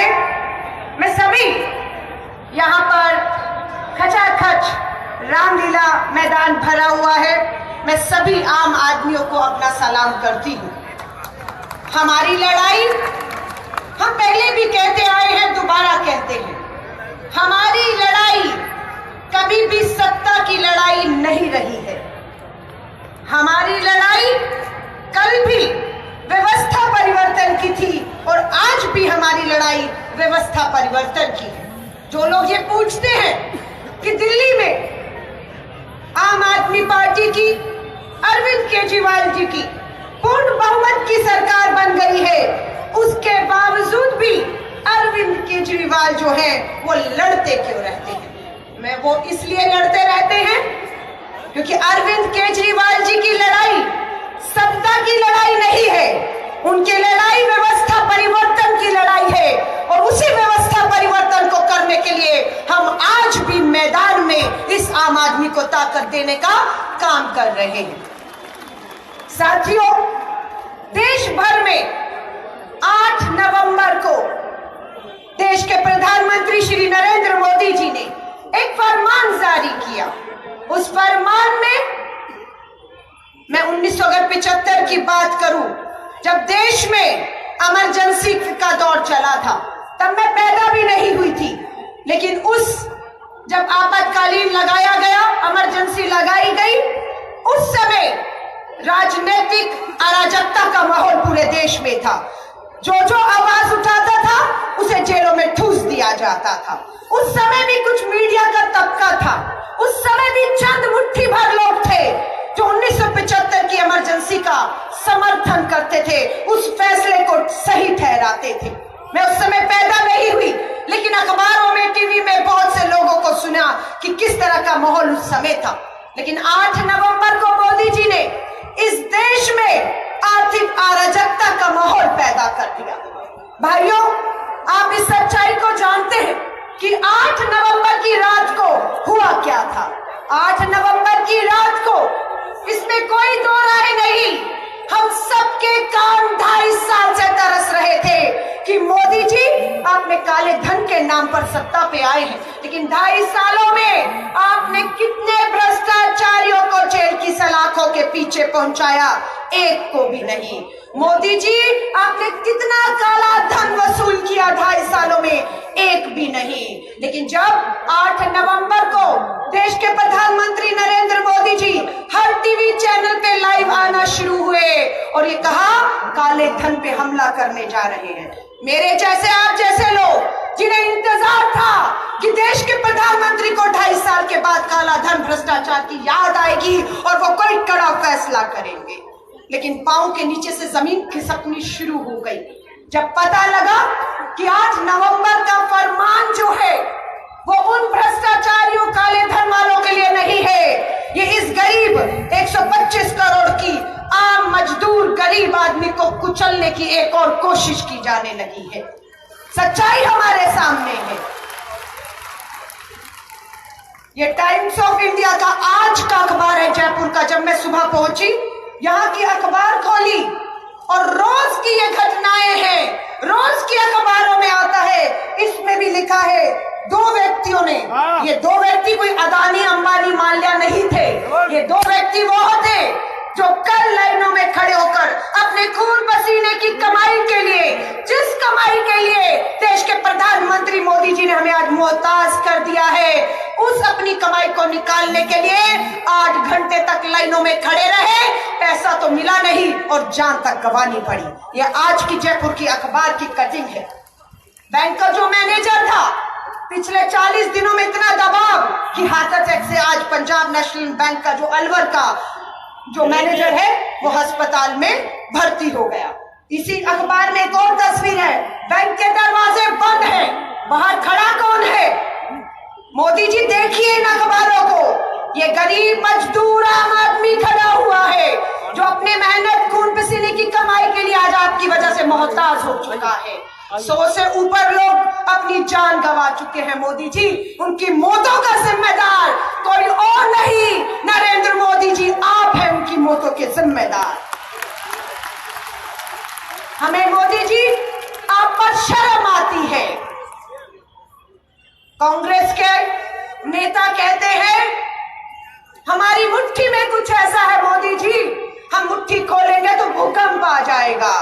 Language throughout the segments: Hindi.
है, मैं सभी यहाँ पर खचाखच रामलीला मैदान भरा हुआ है, मैं सभी आम आदमियों को अपना सलाम करती हूँ। हमारी लड़ाई हम पहले भी कहते आए हैं, दोबारा कहते हैं, हमारी लड़ाई कभी भी सत्ता की लड़ाई नहीं रही है। हमारी लड़ाई कल भी व्यवस्था परिवर्तन की थी और आज भी हमारी लड़ाई व्यवस्था परिवर्तन की है। जो लोग ये पूछते हैं कि दिल्ली में आम आदमी पार्टी की, अरविंद केजरीवाल जी की पूर्ण बहुमत की सरकार बन गई है, उसके बावजूद भी अरविंद केजरीवाल जो है वो लड़ते क्यों रहते हैं? मैं वो इसलिए लड़ते रहते हैं क्योंकि अरविंद केजरीवाल जी की लड़ाई सत्ता की लड़ाई नहीं है, उनकी लड़ाई व्यवस्था परिवर्तन की लड़ाई है और उसी व्यवस्था परिवर्तन को करने के लिए हम आज भी मैदान में इस आम आदमी को ताकत देने का काम कर रहे हैं। साथियों, देश भर में 8 नवंबर को देश के प्रधानमंत्री श्री नरेंद्र मोदी जी ने एक फरमान जारी किया। उस फरमान में मैं 1975 की बात करूं, जब देश में इमरजेंसी का दौर चला था, तब मैं पैदा भी नहीं हुई थी, लेकिन जब आपातकालीन लगाया गया, इमरजेंसी लगाई गई, उस समय राजनीतिक अराजकता का माहौल पूरे देश में था। जो आवाज उठाता था उसे जेलों में ठूस दिया जाता था। उस समय भी कुछ मीडिया का तबका था, उस समय भी चंद मुट्ठी भर लोग थे जो 1975 की इमरजेंसी का समर्थन करते थे, उस फैसले को सही ठहराते थे। मैं उस समय पैदा नहीं हुई, लेकिन अखबारों में, टीवी में बहुत से लोगों को सुना कि किस तरह का माहौल उस समय था। लेकिन 8 नवंबर को मोदी जी ने इस देश में आर्थिक अराजकता का माहौल पैदा कर दिया। भाइयों, आप इस सच्चाई को जानते हैं कि 8 नवंबर की रात को हुआ क्या था। 8 नवंबर की रात को, इसमें कोई दो राय नहीं, हम सबके कान 2.5 साल से तरस रहे थे कि मोदी जी आपने काले धन के नाम पर सत्ता पे आए हैं, लेकिन 2.5 सालों में आपने कितने भ्रष्टाचारियों को जेल की सलाखों के पीछे पहुंचाया? एक को भी नहीं। मोदी जी, आपने कितना काला धन वसूल किया 2.5 सालों में? एक भी नहीं। लेकिन जब 8 नवंबर को देश के प्रधानमंत्री नरेंद्र मोदी जी हर टीवी चैनल पे लाइव आना शुरू हुए और ये कहा काले धन पे हमला करने जा रहे हैं, मेरे जैसे, आप जैसे लोग जिन्हें इंतजार था कि देश के प्रधानमंत्री को 2.5 साल के बाद काला धन, भ्रष्टाचार की याद आएगी और वो कोई कड़ा फैसला करेंगे, लेकिन पांव के नीचे से जमीन खिसकनी शुरू हो गई जब पता लगा कि 8 नवंबर का फरमान जो है वो उन भ्रष्टाचारियों, काले धन वालों के लिए नहीं है, ये इस गरीब 125 करोड़ की आम मजदूर गरीब आदमी को कुचलने की एक और कोशिश की जाने लगी है। सच्चाई हमारे सामने है। ये टाइम्स ऑफ इंडिया का आज का अखबार है जयपुर का। जब मैं सुबह पहुंची, यहाँ की अखबार खोली और रोज की ये घटनाएं हैं, रोज की अखबारों में आता है। इसमें भी लिखा है 2 व्यक्तियों ने, ये 2 व्यक्ति कोई अदानी, अंबानी, माल्या नहीं थे, ये 2 व्यक्ति वो थे जो कल लाइनों में खड़े होकर अपने खून पसीने की कमाई के लिए, जिस कमाई के लिए देश के प्रधानमंत्री मोदी जी ने हमें आज मोहताज कर दिया है, उस अपनी कमाई को निकालने के लिए 8 घंटे तक लाइनों में खड़े रहे। पैसा तो मिला नहीं और जान तक गंवानी पड़ी। यह आज की जयपुर की अखबार की कटिंग है। बैंक का जो मैनेजर था, पिछले 40 दिनों में इतना दबाव कि हार्ट अटैक से आज पंजाब नेशनल बैंक का जो अलवर का जो मैनेजर है वो अस्पताल में भर्ती हो गया। इसी अखबार में एक और तस्वीर है, बैंक के दरवाजे बंद हैं, बाहर खड़ा कौन है? मोदी जी, देखिए इन अखबारों को, ये गरीब मजदूर आम आदमी खड़ा हुआ है जो अपने मेहनत, खून पसीने की कमाई के लिए आज आपकी वजह से मोहताज हो चुका है। 100 से ऊपर लोग अपनी जान गंवा चुके हैं। मोदी जी, उनकी मौतों का जिम्मेदार कोई और नहीं, नरेंद्र मोदी जी आप हैं उनकी मौतों के जिम्मेदार। हमें मोदी जी आप पर शर्म आती है। कांग्रेस के नेता कहते हैं हमारी मुट्ठी में कुछ ऐसा है मोदी जी, हम मुट्ठी खोलेंगे तो भूकंप आ जाएगा।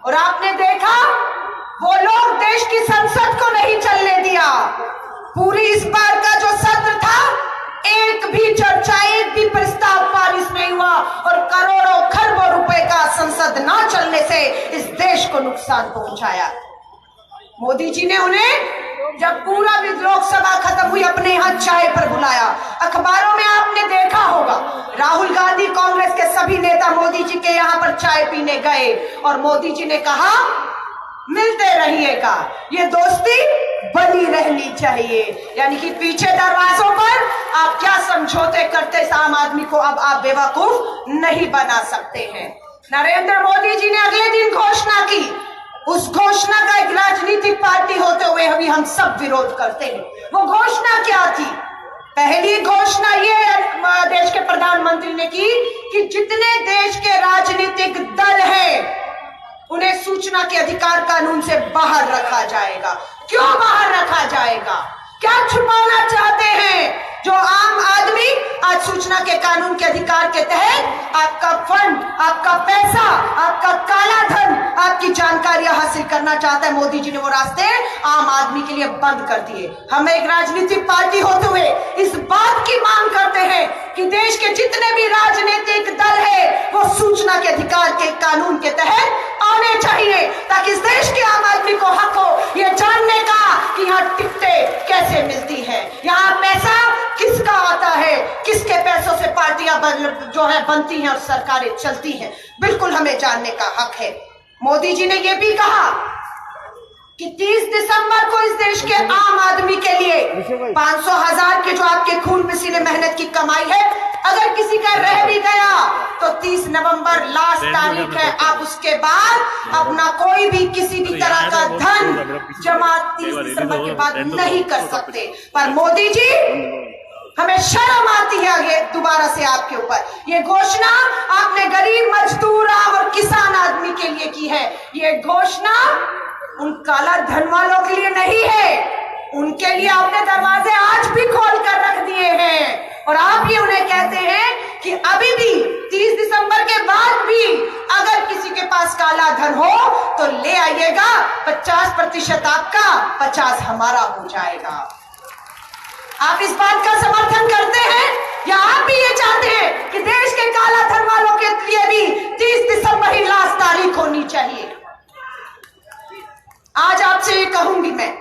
और आपने देखा वो लोग देश की संसद को नहीं चलने दिया। पूरी इस बार का जो सत्र था, एक भी चर्चा, एक भी प्रस्ताव पारित नहीं हुआ और करोड़ों खरबों रुपए का संसद ना चलने से इस देश को नुकसान पहुंचाया। मोदी जी ने उन्हें जब पूरा लोकसभा खत्म हुई अपने यहां चाय पर बुलाया। अखबारों में आपने देखा होगा राहुल गांधी, कांग्रेस के सभी नेता मोदी जी के यहां पर चाय पीने गए और मोदी जी ने कहा मिलते रहिएगा, ये दोस्ती बनी रहनी चाहिए। यानी कि पीछे दरवाजों पर आप क्या समझौते करते इस आम आदमी को अब आप बेवकूफ नहीं बना सकते हैं। नरेंद्र मोदी जी ने अगले दिन घोषणा की, उस घोषणा का एक राजनीतिक पार्टी होते हुए अभी हम सब विरोध करते हैं। वो घोषणा क्या थी? पहली घोषणा ये देश के प्रधानमंत्री ने की कि जितने देश के राजनीतिक दल हैं उन्हें सूचना के अधिकार कानून से बाहर रखा जाएगा। क्यों बाहर रखा जाएगा? क्या छुपाना चाहते हैं? जो आम आदमी आज सूचना के कानून के अधिकार के तहत आपका फंड, आपका पैसा, आपका काला धन, आपकी जानकारियां हासिल करना चाहता है, मोदी जी ने वो रास्ते आम आदमी के लिए बंद कर दिए। हम एक राजनीतिक पार्टी होते हुए इस बात की मांग करते हैं कि देश के जितने भी राजनीतिक दल है वो सूचना के अधिकार के कानून के तहत आने चाहिए, ताकि इस देश के आम आदमी को हक हो ये जानने का कि यहाँ टिकटें कैसे मिलती है, यहाँ पैसा किसका आता है, किसके पैसों से पार्टियां जो है बनती हैं और सरकारें चलती हैं। बिल्कुल हमें जानने का हक है। मोदी जी ने यह भी कहा कि 30 दिसंबर को इस देश के आम आदमी के लिए 500,000 के जो आपके खून पसीने मेहनत की कमाई है, अगर किसी का रह भी गया तो 30 नवंबर लास्ट तारीख है। आप उसके बाद अपना कोई भी किसी भी तरह का धन जमा 30 दिसंबर के बाद नहीं कर सकते। पर मोदी जी, हमें शर्म आती है ये दोबारा से आपके ऊपर। ये घोषणा आपने गरीब मजदूर और किसान आदमी के लिए की है। ये घोषणा उन काला धन वालों के लिए नहीं है, उनके लिए आपने दरवाजे आज भी खोल कर रख दिए हैं। और आप ये उन्हें कहते हैं कि अभी भी 30 दिसंबर के बाद भी अगर किसी के पास काला धन हो तो ले आइएगा, 50% आपका, 50 हमारा हो जाएगा। आप इस बात का समर्थन करते हैं या आप भी ये चाहते हैं कि देश के काला धन वालों के लिए भी 30 दिसंबर ही लास्ट तारीख होनी चाहिए? आज आपसे ये कहूंगी मैं,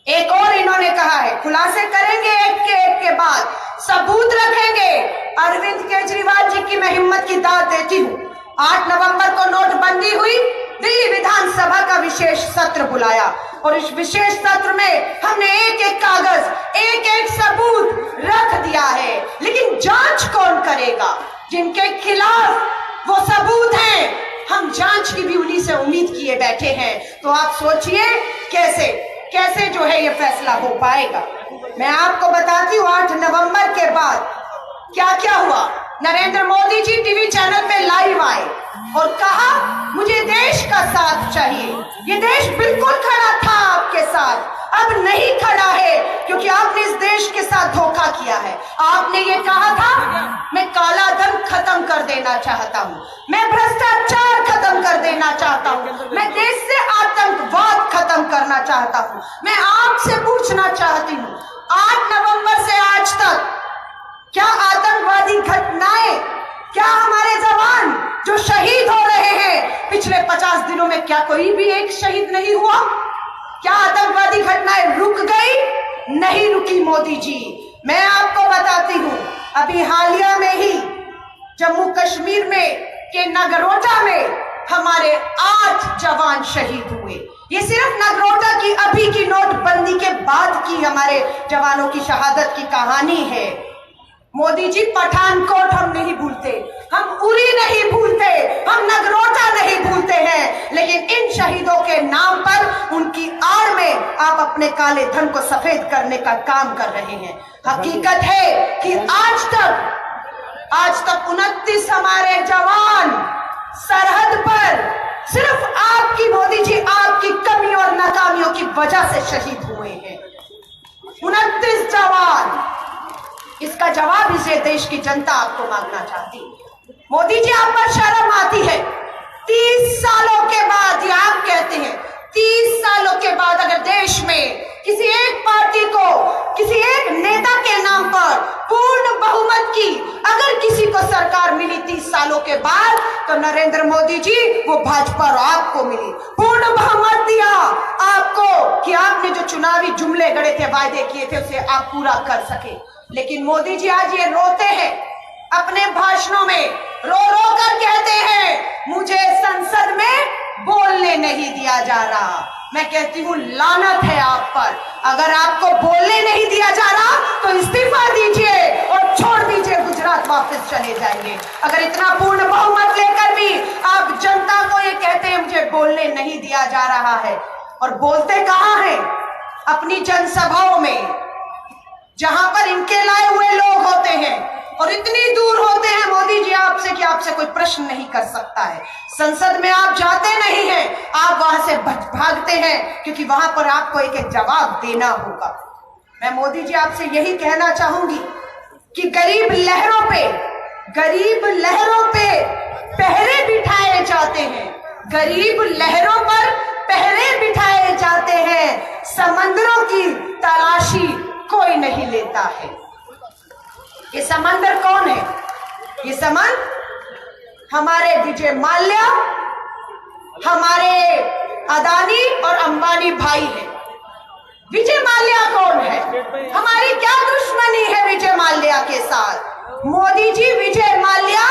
एक और इन्होंने कहा है, खुलासे करेंगे एक के बाद, सबूत रखेंगे। अरविंद केजरीवाल जी की मैं हिम्मत की दाद देती हूं। 8 नवंबर को नोटबंदी हुई, दिल्ली विधानसभा का विशेष सत्र बुलाया और इस विशेष सत्र में हमने एक एक कागज, एक एक सबूत रख दिया है। लेकिन जांच कौन करेगा? जिनके खिलाफ वो सबूत हैं, हम जांच की भी उन्हीं से उम्मीद किए बैठे हैं। तो आप सोचिए कैसे जो है ये फैसला हो पाएगा। मैं आपको बताती हूँ 8 नवंबर के बाद क्या क्या हुआ। नरेंद्र मोदी जी टीवी चैनल पे लाइव आए और कहा मुझे देश का साथ चाहिए। ये देश बिल्कुल खड़ा था आपके साथ, अब नहीं खड़ा है क्योंकि आपने इस देश के साथ धोखा किया है। आपने ये कहा था मैं काला धन खत्म कर देना चाहता हूँ, मैं भ्रष्टाचार खत्म कर देना चाहता हूँ, मैं देश से आतंकवाद खत्म करना चाहता हूँ। मैं आपसे पूछना चाहती हूँ 8 नवंबर से आज तक क्या आतंकवादी घटनाएं, क्या हमारे जवान जो शहीद हो रहे हैं पिछले 50 दिनों में क्या कोई भी एक शहीद नहीं हुआ? क्या आतंकवादी घटनाएं रुक गई? नहीं रुकी मोदी जी। मैं आपको बताती हूं, अभी हालिया में ही जम्मू कश्मीर में के नगरोटा में हमारे 8 जवान शहीद हुए। ये सिर्फ नगरोटा की अभी की नोटबंदी के बाद की हमारे जवानों की शहादत की कहानी है। मोदी जी, पठानकोट हम नहीं भूलते, हम उरी नहीं भूलते, हम नगरोटा नहीं भूलते हैं, लेकिन इन शहीदों के नाम पर उनकी आड़ में आप अपने काले धन को सफेद करने का काम कर रहे हैं। हकीकत है कि आज तक 29 हमारे जवान सरहद पर सिर्फ आपकी मोदी जी, आपकी कमी और नाकामियों की वजह से शहीद हुए हैं। इसका जवाब इसे देश की जनता आपको मांगना चाहती है। मोदी जी, आप पर शर्म आती है? 30 सालों के बाद, ये आप कहते हैं 30 सालों के बाद अगर देश में किसी एक पार्टी को, किसी एक नेता के नाम पर पूर्ण बहुमत की अगर किसी को सरकार मिली 30 सालों के बाद, तो नरेंद्र मोदी जी वो भाजपा और आपको मिली। पूर्ण बहुमत दिया आपको कि आपने जो चुनावी जुमले गढ़े थे, वायदे किए थे, उसे आप पूरा कर सके। लेकिन मोदी जी आज ये रोते हैं, अपने भाषणों में रो रो कर कहते हैं मुझे संसद में बोलने नहीं दिया जा रहा। मैं कहती हूँ लानत है आप पर। अगर आपको बोलने नहीं दिया जा रहा तो इस्तीफा दीजिए और छोड़ दीजिए, गुजरात वापस चले जाइए। अगर इतना पूर्ण बहुमत लेकर भी आप जनता को ये कहते हैं मुझे बोलने नहीं दिया जा रहा है, और बोलते कहाँ हैं? अपनी जनसभाओं में, जहां पर इनके लाए हुए लोग होते हैं और इतनी दूर होते हैं मोदी जी आपसे कि आपसे कोई प्रश्न नहीं कर सकता है। संसद में आप जाते नहीं हैं, आप वहां से भागते हैं क्योंकि वहां पर आपको एक जवाब देना होगा। मैं मोदी जी आपसे यही कहना चाहूंगी कि गरीब लहरों पे पहरे बिठाए जाते हैं, गरीब लहरों पर पहरे बिठाए जाते हैं, समंदरों की तलाशी कोई नहीं लेता है। ये समंदर कौन है? ये समंदर हमारे विजय माल्या, हमारे अदानी और अंबानी भाई है। विजय माल्या कौन है? हमारी क्या दुश्मनी है विजय माल्या के साथ? मोदी जी, विजय माल्या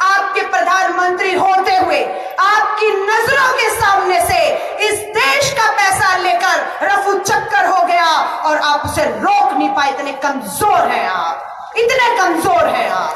आपके प्रधानमंत्री होते हुए आपकी नजरों के सामने से इस देश का पैसा लेकर रफू चक्कर हो गया और आप उसे रोक नहीं पाए। इतने कमजोर हैं आप, इतने कमजोर हैं आप।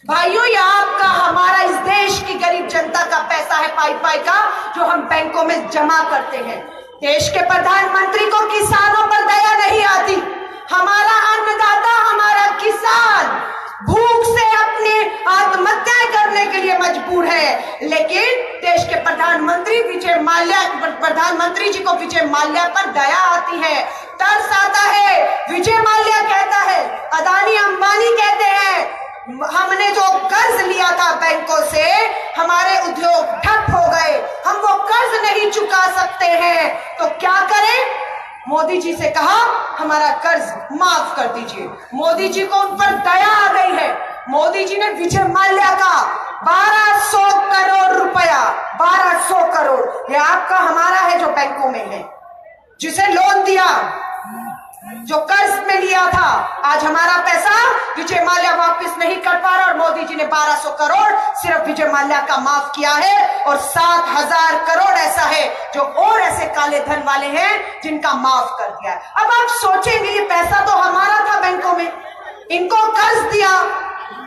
भाइयों, ये आपका, हमारा, इस देश की गरीब जनता का पैसा है, पाई का, जो हम बैंकों में जमा करते हैं। देश के प्रधानमंत्री को किसानों पर दया नहीं आती। हमारा अन्नदाता, हमारा किसान भूख से अपने आत्महत्याएं करने के लिए मजबूर है, लेकिन देश के प्रधानमंत्री जी को विजय माल्या पर दया आती है, तरस आता है। विजय माल्या कहता है, अदानी अंबानी कहते हैं हमने जो कर्ज लिया था बैंकों से, हमारे उद्योग ठप हो गए, हम वो कर्ज नहीं चुका सकते हैं, तो क्या करें? मोदी जी से कहा हमारा कर्ज माफ कर दीजिए। मोदी जी को उन पर दया आ गई है। मोदी जी ने विजय माल्या का 1200 करोड़ रुपया, 1200 करोड़, ये आपका हमारा है जो बैंकों में है, जिसे लोन दिया, जो कर्ज में लिया था, आज हमारा पैसा विजय माल्या वापस नहीं कर पा रहा और मोदी जी ने 1200 करोड़ सिर्फ विजय माल्या का माफ किया है, और 7000 करोड़ ऐसा है जो और ऐसे काले धन वाले हैं जिनका माफ कर दिया है। अब आप सोचेंगे ये पैसा तो हमारा था बैंकों में, इनको कर्ज दिया,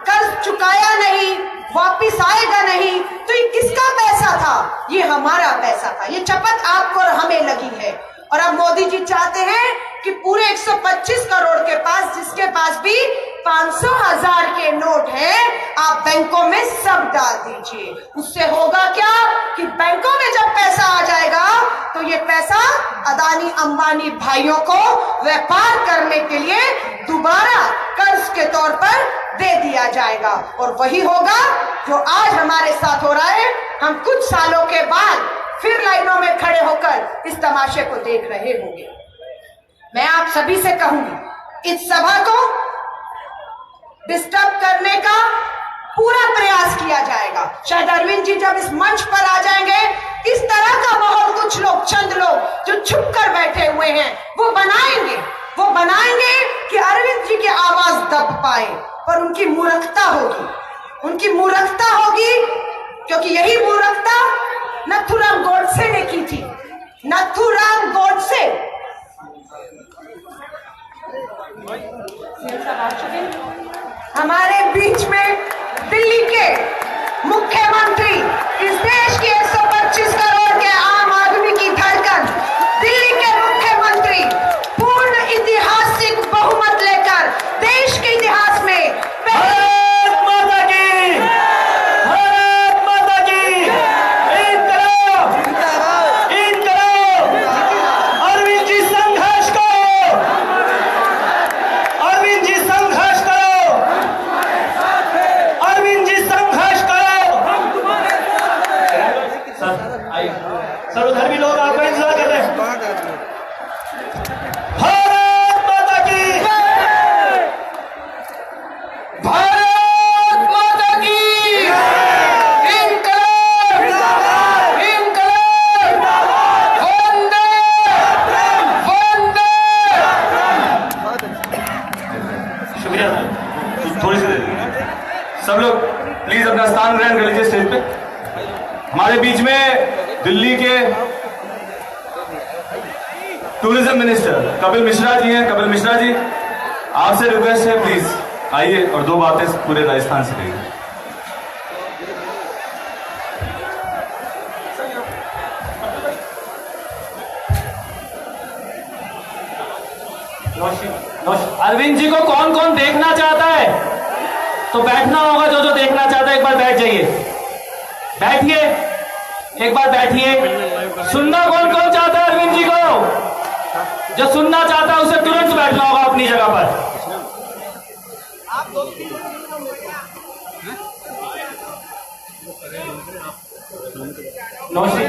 कर्ज चुकाया नहीं, वापिस आएगा नहीं, तो ये किसका पैसा था? ये हमारा पैसा था। ये चपत आपको और हमें लगी है। और अब मोदी जी चाहते हैं कि पूरे 125 करोड़ के पास, जिसके पास भी 500,000 के नोट हैं, आप बैंकों में सब डाल दीजिए। उससे होगा क्या कि बैंकों में जब पैसा आ जाएगा तो ये पैसा अदानी अंबानी भाइयों को व्यापार करने के लिए दोबारा कर्ज के तौर पर दे दिया जाएगा, और वही होगा जो आज हमारे साथ हो रहा है। हम कुछ सालों के बाद फिर लाइनों में खड़े होकर इस तमाशे को देख रहे होंगे। मैं आप सभी से कहूंगी, इस सभा को डिस्टर्ब करने का पूरा प्रयास किया जाएगा। शायद अरविंद जी जब इस मंच पर आ जाएंगे, इस तरह का माहौल कुछ लोग, चंद लोग जो छुप कर बैठे हुए हैं, वो बनाएंगे कि अरविंद जी की आवाज दब पाए, पर उनकी मूर्खता होगी, क्योंकि यही मूर्खता नथुराम गोडसे ने की थी। नथुराम गोडसे हमारे बीच में दिल्ली के मुख्यमंत्री, इस देश के 125 करोड़ के आम आदमी की धड़कन, दिल्ली के मुख्यमंत्री पूर्ण ऐतिहासिक बहुमत लेकर देश के इतिहास में सर्वधर्मी लोग आपका इंतजार कर रहे हैं। भारत माता की भारत माता की इंकलाब इंकलाब वंदे वंदे। शुक्रिया, थोड़ी सी देर सब लोग प्लीज अपना स्थान ग्रहण कर लीजिए स्टेज पे। हमारे बीच में दिल्ली के टूरिज्म मिनिस्टर कपिल मिश्रा जी हैं। कपिल मिश्रा जी, आपसे रिक्वेस्ट है प्लीज आइए और दो बातें पूरे राजस्थान से कहिए। अरविंद जी को कौन कौन देखना चाहता है तो बैठना होगा। जो जो देखना चाहता है एक बार बैठ जाइए, बैठिए, एक बार बैठिए। सुनना कौन कौन चाहता है अरविंद जी को? जो सुनना चाहता है उसे तुरंत बैठना होगा अपनी जगह पर। नमस्ते।